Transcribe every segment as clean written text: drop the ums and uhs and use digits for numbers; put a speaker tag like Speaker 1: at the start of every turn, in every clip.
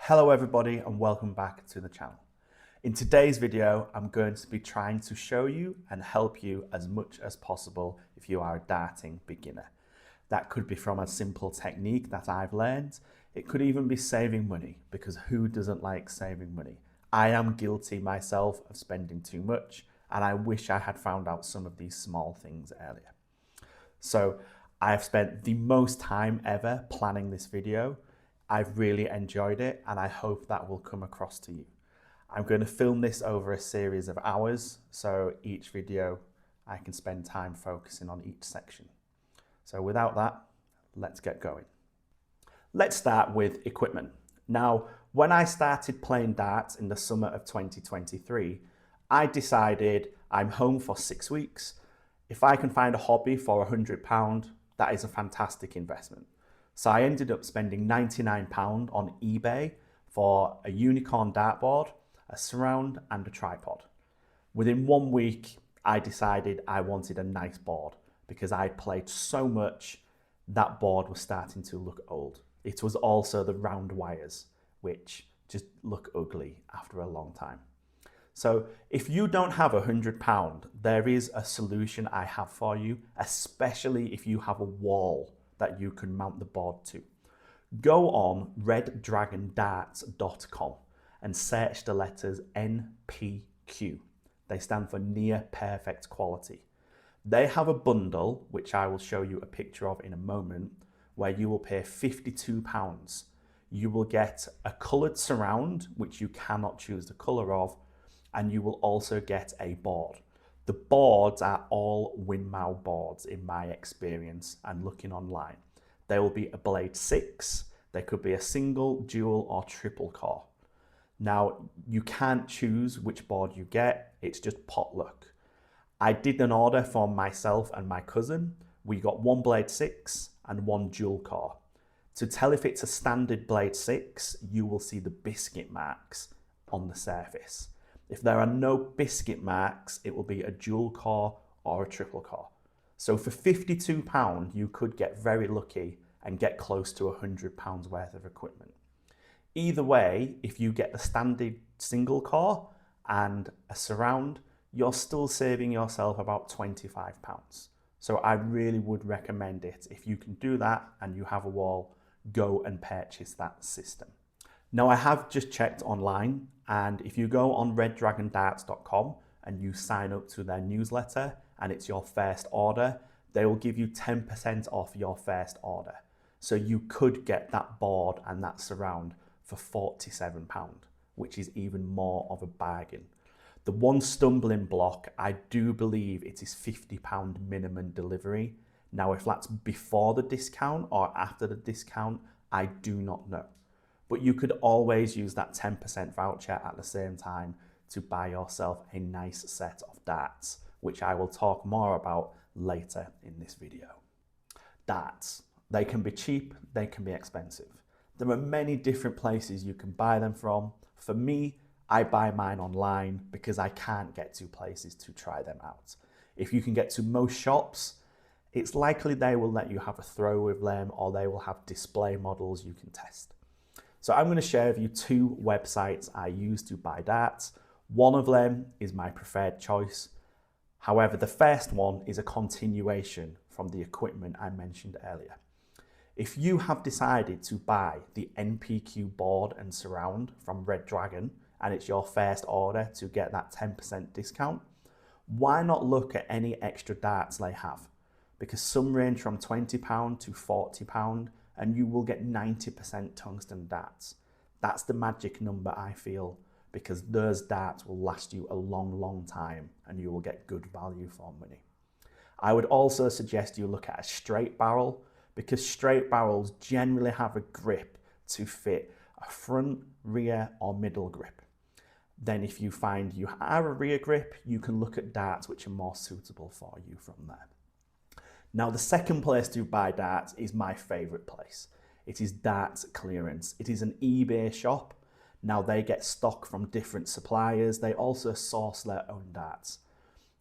Speaker 1: Hello everybody and welcome back to the channel. In today's video, I'm going to be trying to show you and help you as much as possible if you are a darting beginner. That could be from a simple technique that I've learned. It could even be saving money, because who doesn't like saving money? I am guilty myself of spending too much, and I wish I had found out some of these small things earlier. So I've spent the most time ever planning this video. I've really enjoyed it and I hope that will come across to you. I'm going to film this over a series of hours, so each video I can spend time focusing on each section. So without that, let's get going. Let's start with equipment. Now, when I started playing darts in the summer of 2023, I decided I'm home for 6 weeks. If I can find a hobby for £100, that is a fantastic investment. So I ended up spending £99 on eBay for a unicorn dartboard, a surround and a tripod. Within 1 week, I decided I wanted a nice board because I'd played so much that board was starting to look old. It was also the round wires, which just look ugly after a long time. So if you don't have £100, there is a solution I have for you, especially if you have a wall that you can mount the board to. Go on reddragondarts.com and search the letters NPQ. They stand for near perfect quality. They have a bundle, which I will show you a picture of in a moment, where you will pay £52. You will get a coloured surround, which you cannot choose the colour of, and you will also get a board. The boards are all windmill boards in my experience and looking online. There will be a blade 6, there could be a single, dual or triple core. Now, you can't choose which board you get, it's just pot luck. I did an order for myself and my cousin. We got one blade 6 and one dual core. To tell if it's a standard blade 6, you will see the biscuit marks on the surface. If there are no biscuit marks, it will be a dual core or a triple core. So for £52, you could get very lucky and get close to £100 worth of equipment. Either way, if you get the standard single core and a surround, you're still saving yourself about £25. So I really would recommend it. If you can do that and you have a wall, go and purchase that system. Now, I have just checked online, and if you go on reddragondarts.com and you sign up to their newsletter and it's your first order, they will give you 10% off your first order. So you could get that board and that surround for £47, which is even more of a bargain. The one stumbling block, I do believe it is £50 minimum delivery. Now, if that's before the discount or after the discount, I do not know. But you could always use that 10% voucher at the same time to buy yourself a nice set of darts, which I will talk more about later in this video. Darts, they can be cheap, they can be expensive. There are many different places you can buy them from. For me, I buy mine online because I can't get to places to try them out. If you can get to most shops, it's likely they will let you have a throw with them, or they will have display models you can test. So I'm going to share with you 2 websites I use to buy darts. One of them is my preferred choice. However, the first one is a continuation from the equipment I mentioned earlier. If you have decided to buy the NPQ board and surround from Red Dragon, and it's your first order to get that 10% discount, why not look at any extra darts they have? Because some range from £20 to £40, and you will get 90% tungsten darts. That's the magic number, I feel, because those darts will last you a long, long time and you will get good value for money. I would also suggest you look at a straight barrel, because straight barrels generally have a grip to fit a front, rear or middle grip. Then if you find you have a rear grip, you can look at darts which are more suitable for you from there. Now, the second place to buy darts is my favourite place. It is Darts Clearance. It is an eBay shop. Now, they get stock from different suppliers. They also source their own darts.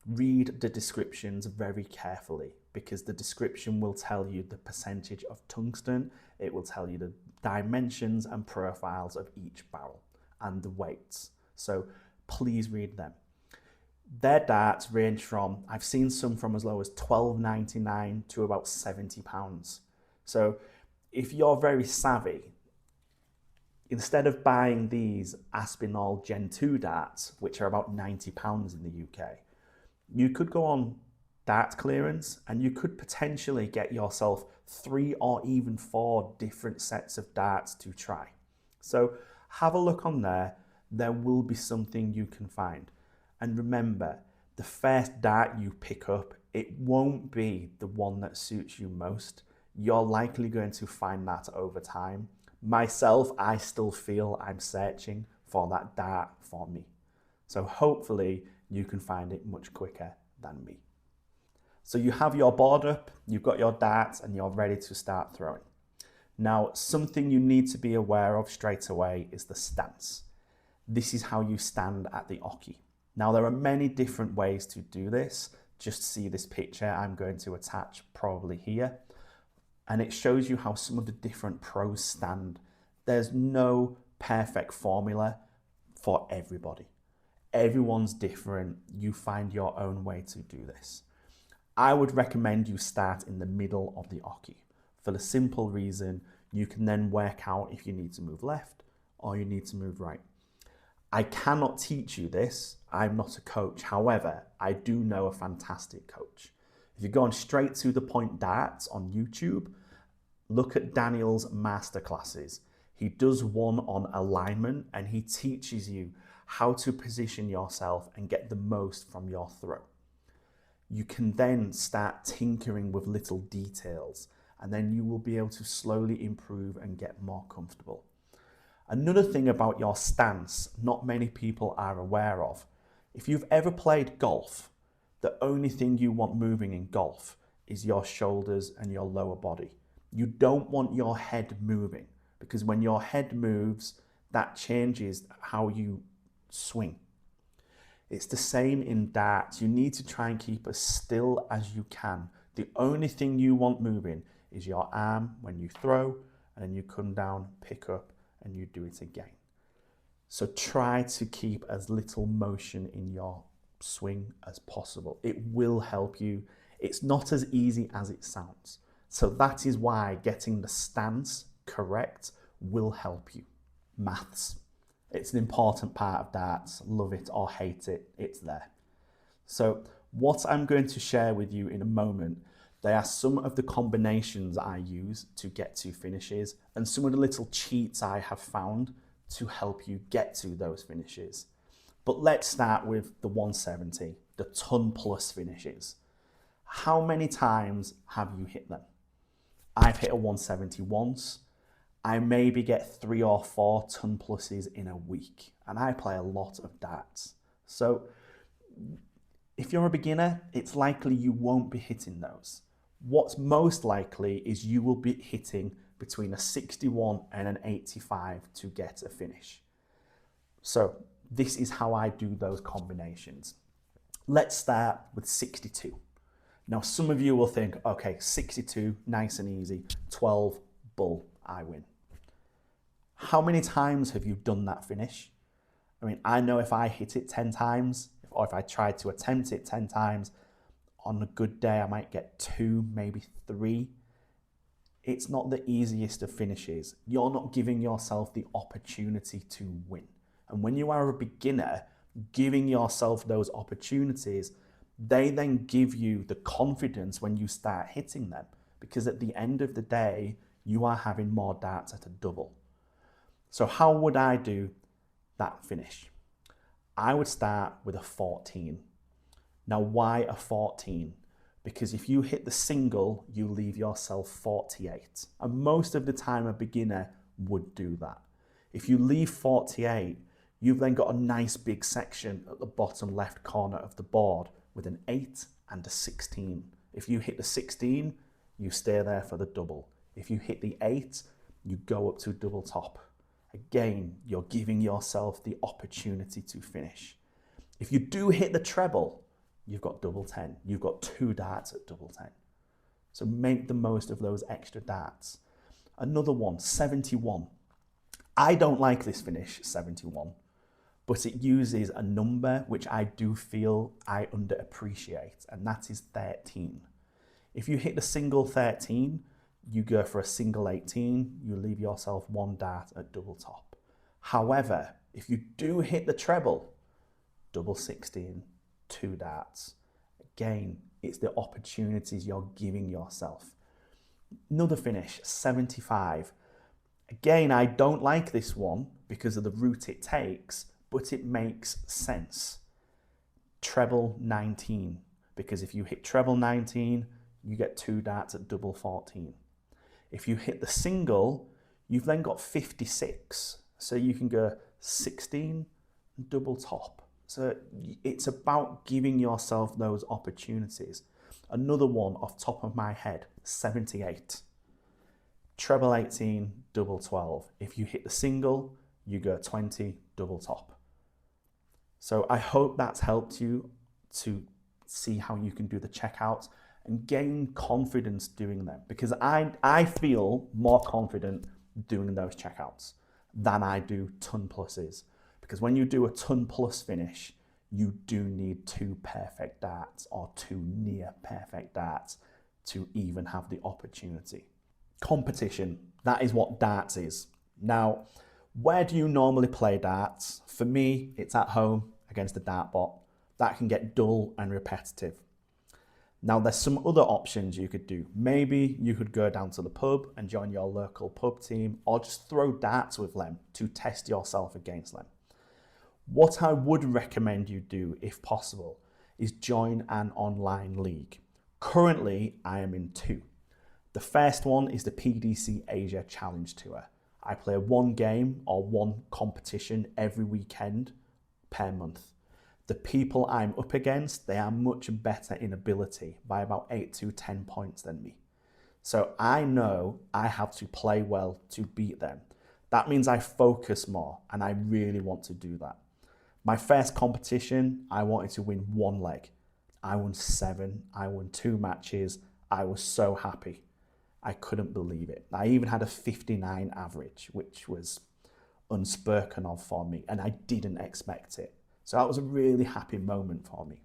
Speaker 1: Read the descriptions very carefully, because the description will tell you the percentage of tungsten, it will tell you the dimensions and profiles of each barrel and the weights. So please read them. Their darts range from, I've seen some from as low as £12.99 to about £70. So if you're very savvy, instead of buying these Aspinall Gen 2 darts, which are about £90 in the UK, you could go on dart clearance and you could potentially get yourself 3 or even 4 different sets of darts to try. So have a look on there. There will be something you can find. And remember, the first dart you pick up, it won't be the one that suits you most. You're likely going to find that over time. Myself, I still feel I'm searching for that dart for me. So hopefully you can find it much quicker than me. So you have your board up, you've got your darts, and you're ready to start throwing. Now, something you need to be aware of straight away is the stance. This is how you stand at the oche. Now, there are many different ways to do this. Just see this picture I'm going to attach probably here. And it shows you how some of the different pros stand. There's no perfect formula for everybody. Everyone's different. You find your own way to do this. I would recommend you start in the middle of the oche for the simple reason you can then work out if you need to move left or you need to move right. I cannot teach you this. I'm not a coach. However, I do know a fantastic coach. If you're going straight to the point darts on YouTube, look at Daniel's masterclasses. He does one on alignment and he teaches you how to position yourself and get the most from your throw. You can then start tinkering with little details and then you will be able to slowly improve and get more comfortable. Another thing about your stance not many people are aware of, if you've ever played golf, the only thing you want moving in golf is your shoulders and your lower body. You don't want your head moving, because when your head moves, that changes how you swing. It's the same in darts. You need to try and keep as still as you can. The only thing you want moving is your arm when you throw, and then you come down, pick up, and you do it again. So try to keep as little motion in your swing as possible. It will help you. It's not as easy as it sounds. So that is why getting the stance correct will help you. Maths. It's an important part of darts. Love it or hate it, it's there. So what I'm going to share with you in a moment, they are some of the combinations I use to get to finishes and some of the little cheats I have found to help you get to those finishes. But let's start with the 170, the ton plus finishes. How many times have you hit them? I've hit a 170 once. I maybe get 3 or 4 ton pluses in a week, and I play a lot of darts. So if you're a beginner, it's likely you won't be hitting those. What's most likely is you will be hitting between a 61 and an 85 to get a finish. So this is how I do those combinations. Let's start with 62. Now some of you will think, okay, 62, nice and easy, 12, bull, I win. How many times have you done that finish? I mean, I know if I hit it 10 times, or if I tried to attempt it 10 times, on a good day I might get 2, maybe 3. It's not the easiest of finishes. You're not giving yourself the opportunity to win. And when you are a beginner, giving yourself those opportunities, they then give you the confidence when you start hitting them, because at the end of the day, you are having more darts at a double. So how would I do that finish? I would start with a 14. Now, why a 14? Because if you hit the single, you leave yourself 48. And most of the time, a beginner would do that. If you leave 48, you've then got a nice big section at the bottom left corner of the board with an 8 and a 16. If you hit the 16, you stay there for the double. If you hit the 8, you go up to double top. Again, you're giving yourself the opportunity to finish. If you do hit the treble, you've got double 10. You've got 2 darts at double 10. So make the most of those extra darts. Another one, 71. I don't like this finish, 71, but it uses a number which I do feel I underappreciate, and that is 13. If you hit the single 13, you go for a single 18, you leave yourself 1 dart at double top. However, if you do hit the treble, double 16, 2 darts. Again, it's the opportunities you're giving yourself. Another finish, 75. Again, I don't like this one because of the route it takes, but it makes sense. Treble 19, because if you hit treble 19, you get 2 darts at double 14. If you hit the single, you've then got 56. So you can go 16 and double top. So it's about giving yourself those opportunities. Another one off top of my head, 78. Treble 18, double 12. If you hit the single, you go 20, double top. So I hope that's helped you to see how you can do the checkouts and gain confidence doing them, because I feel more confident doing those checkouts than I do ton pluses. Because when you do a ton plus finish, you do need 2 perfect darts or 2 near perfect darts to even have the opportunity. Competition, that is what darts is. Now, where do you normally play darts? For me, it's at home against a dartbot. That can get dull and repetitive. Now, there's some other options you could do. Maybe you could go down to the pub and join your local pub team, or just throw darts with them to test yourself against them. What I would recommend you do, if possible, is join an online league. Currently, I am in 2. The first one is the PDC Asia Challenge Tour. I play 1 game or 1 competition every weekend per month. The people I'm up against, they are much better in ability by about 8 to 10 points than me. So I know I have to play well to beat them. That means I focus more, and I really want to do that. My first competition, I wanted to win 1 leg. I won 7, I won 2 matches. I was so happy. I couldn't believe it. I even had a 59 average, which was unspoken of for me, and I didn't expect it. So that was a really happy moment for me.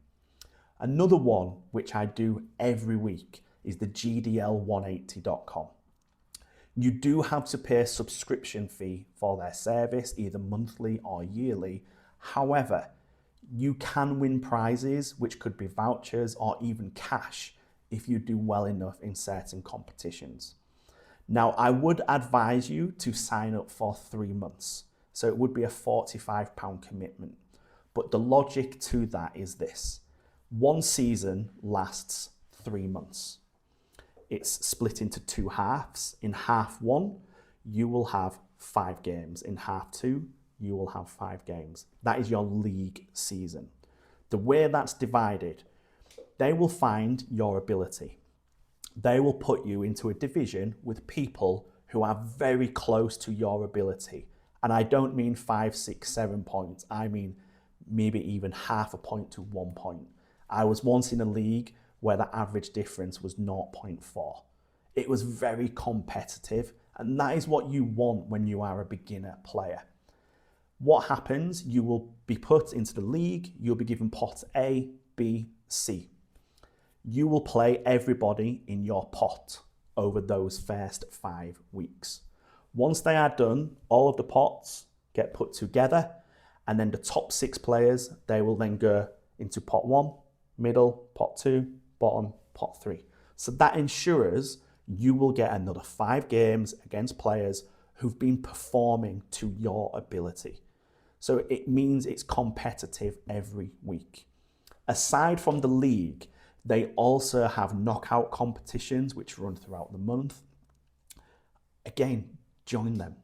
Speaker 1: Another one, which I do every week, is the GDL180.com. You do have to pay a subscription fee for their service, either monthly or yearly. However, you can win prizes, which could be vouchers or even cash if you do well enough in certain competitions. Now, I would advise you to sign up for 3 months. So it would be a £45 commitment. But the logic to that is this. 1 season lasts 3 months. It's split into 2 halves. In half 1, you will have 5 games. In half 2, you will have 5 games. That is your league season. The way that's divided, they will find your ability. They will put you into a division with people who are very close to your ability. And I don't mean 5, 6, 7 points. I mean maybe even half a point to 1 point. I was once in a league where the average difference was 0.4. It was very competitive, and that is what you want when you are a beginner player. What happens, you will be put into the league, you'll be given pot A, B, C. You will play everybody in your pot over those first 5 weeks. Once they are done, all of the pots get put together, and then the top 6 players, they will then go into pot 1, middle, pot 2, bottom, pot 3. So that ensures you will get another 5 games against players who've been performing to your ability. So it means it's competitive every week. Aside from the league, they also have knockout competitions which run throughout the month. Again, join them.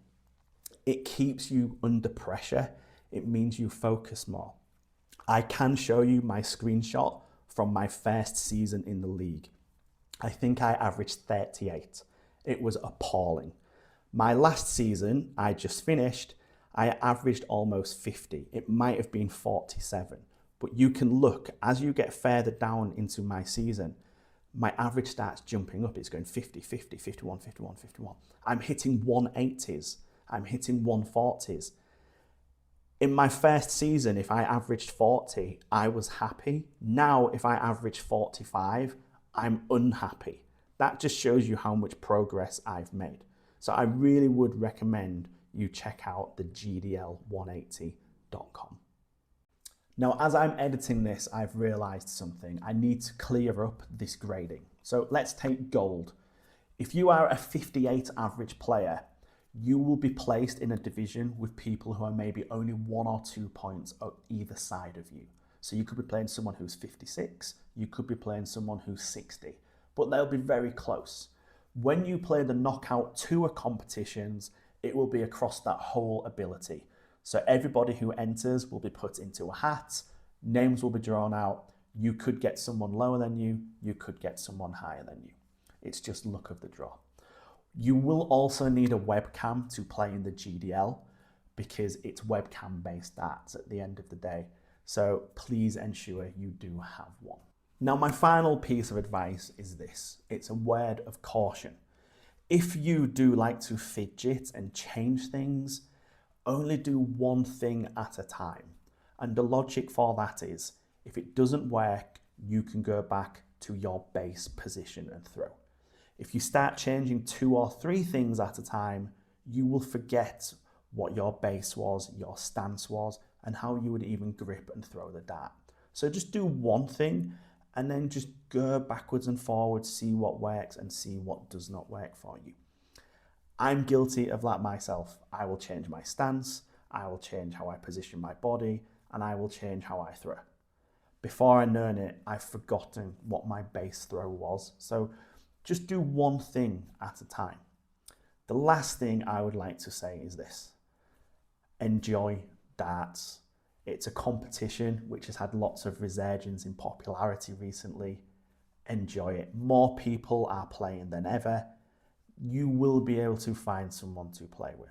Speaker 1: It keeps you under pressure. It means you focus more. I can show you my screenshot from my first season in the league. I think I averaged 38. It was appalling. My last season, I just finished, I averaged almost 50. It might have been 47. But you can look, as you get further down into my season, my average starts jumping up. It's going 50, 50, 51, 51, 51. I'm hitting 180s. I'm hitting 140s. In my first season, if I averaged 40, I was happy. Now, if I average 45, I'm unhappy. That just shows you how much progress I've made. So I really would recommend you check out the GDL180.com. Now, as I'm editing this, I've realized something. I need to clear up this grading. So let's take gold. If you are a 58 average player, you will be placed in a division with people who are maybe only 1 or 2 points on either side of you. So you could be playing someone who's 56, you could be playing someone who's 60, but they'll be very close. When you play the knockout tour competitions, it will be across that whole ability. So everybody who enters will be put into a hat, names will be drawn out. You could get someone lower than you, you could get someone higher than you. It's just luck of the draw. You will also need a webcam to play in the GDL because it's webcam based stats at the end of the day. So please ensure you do have one. Now, my final piece of advice is this. It's a word of caution. If you do like to fidget and change things, only do one thing at a time. And the logic for that is, if it doesn't work, you can go back to your base position and throw. If you start changing 2 or 3 things at a time, you will forget what your base was, your stance was, and how you would even grip and throw the dart. So just do one thing and then just go backwards and forwards, see what works and see what does not work for you. I'm guilty of that myself. I will change my stance, I will change how I position my body, and I will change how I throw. Before I know it, I've forgotten what my base throw was. So just do one thing at a time. The last thing I would like to say is this. Enjoy darts. It's a competition which has had lots of resurgence in popularity recently. Enjoy it. More people are playing than ever. You will be able to find someone to play with.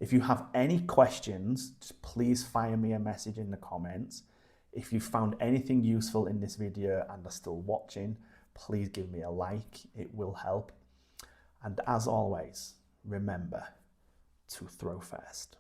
Speaker 1: If you have any questions, just please fire me a message in the comments. If you found anything useful in this video and are still watching, please give me a like, it will help. And as always, remember to throw first.